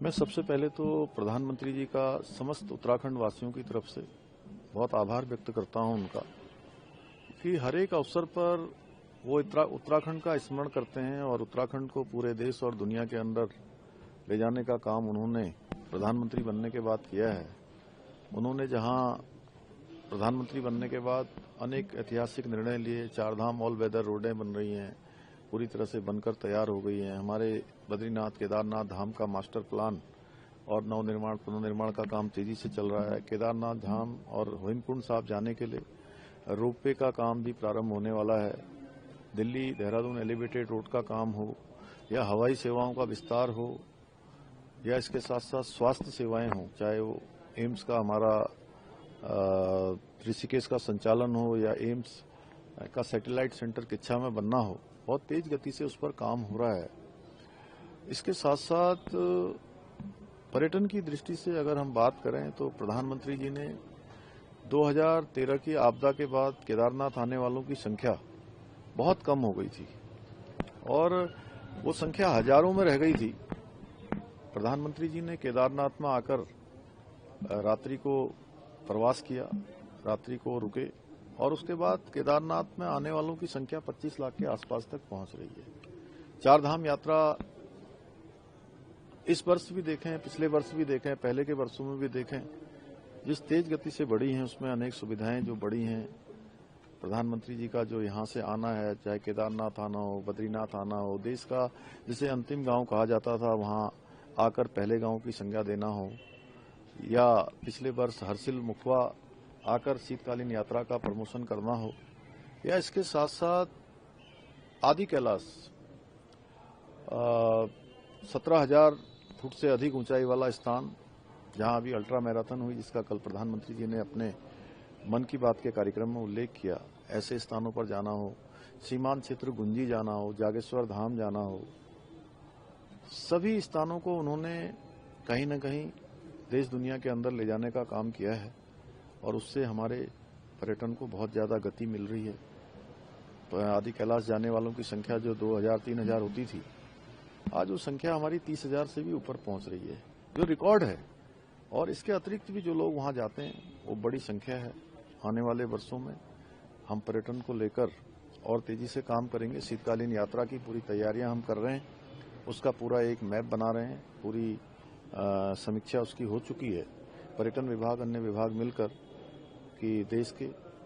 मैं सबसे पहले तो प्रधानमंत्री जी का समस्त उत्तराखंड वासियों की तरफ से बहुत आभार व्यक्त करता हूं उनका कि हर एक अवसर पर वो उत्तराखंड का स्मरण करते हैं और उत्तराखंड को पूरे देश और दुनिया के अंदर ले जाने का काम उन्होंने प्रधानमंत्री बनने के बाद किया है। उन्होंने जहां प्रधानमंत्री बनने के बाद अनेक ऐतिहासिक निर्णय लिए, चारधाम ऑल वेदर रोडें बन रही हैं, पूरी तरह से बनकर तैयार हो गई हैं। हमारे बद्रीनाथ केदारनाथ धाम का मास्टर प्लान और नवनिर्माण पुनर्निर्माण का काम तेजी से चल रहा है। केदारनाथ धाम और हेमकुंड साहब जाने के लिए रोपवे का काम भी प्रारंभ होने वाला है। दिल्ली देहरादून एलिवेटेड रोड का काम हो या हवाई सेवाओं का विस्तार हो या इसके साथ साथ स्वास्थ्य सेवाएं हों, चाहे वो एम्स का हमारा ऋषिकेश का संचालन हो या एम्स का सैटेलाइट सेंटर किच्छा में बनना हो, बहुत तेज गति से उस पर काम हो रहा है। इसके साथ साथ पर्यटन की दृष्टि से अगर हम बात करें तो प्रधानमंत्री जी ने 2013 की आपदा के बाद केदारनाथ आने वालों की संख्या बहुत कम हो गई थी और वो संख्या हजारों में रह गई थी। प्रधानमंत्री जी ने केदारनाथ में आकर रात्रि को प्रवास किया, रात्रि को रुके और उसके बाद केदारनाथ में आने वालों की संख्या 25 लाख के आसपास तक पहुंच रही है। चारधाम यात्रा इस वर्ष भी देखें, पिछले वर्ष भी देखें, पहले के वर्षों में भी देखें, जिस तेज गति से बढ़ी हैं उसमें अनेक सुविधाएं जो बढ़ी हैं। प्रधानमंत्री जी का जो यहाँ से आना है, चाहे केदारनाथ आना हो, बद्रीनाथ आना हो, देश का जिसे अंतिम गांव कहा जाता था वहां आकर पहले गांव की संज्ञा देना हो, या पिछले वर्ष हर्षिल मुखवा आकर शीतकालीन यात्रा का प्रमोशन करना हो, या इसके साथ साथ आदि कैलाश 17,000 फुट से अधिक ऊंचाई वाला स्थान जहां अभी अल्ट्रा मैराथन हुई, जिसका कल प्रधानमंत्री जी ने अपने मन की बात के कार्यक्रम में उल्लेख किया, ऐसे स्थानों पर जाना हो, सीमांत क्षेत्र गुंजी जाना हो, जागेश्वर धाम जाना हो, सभी स्थानों को उन्होंने कहीं न कहीं देश दुनिया के अंदर ले जाने का काम किया है और उससे हमारे पर्यटन को बहुत ज्यादा गति मिल रही है। तो आदि कैलाश जाने वालों की संख्या जो 2,000-3,000 होती थी, आज वो संख्या हमारी 30,000 से भी ऊपर पहुंच रही है, जो रिकॉर्ड है। और इसके अतिरिक्त भी जो लोग वहां जाते हैं वो बड़ी संख्या है। आने वाले वर्षों में हम पर्यटन को लेकर और तेजी से काम करेंगे। शीतकालीन यात्रा की पूरी तैयारियां हम कर रहे हैं, उसका पूरा एक मैप बना रहे हैं, पूरी समीक्षा उसकी हो चुकी है। पर्यटन विभाग, अन्य विभाग मिलकर कि देश के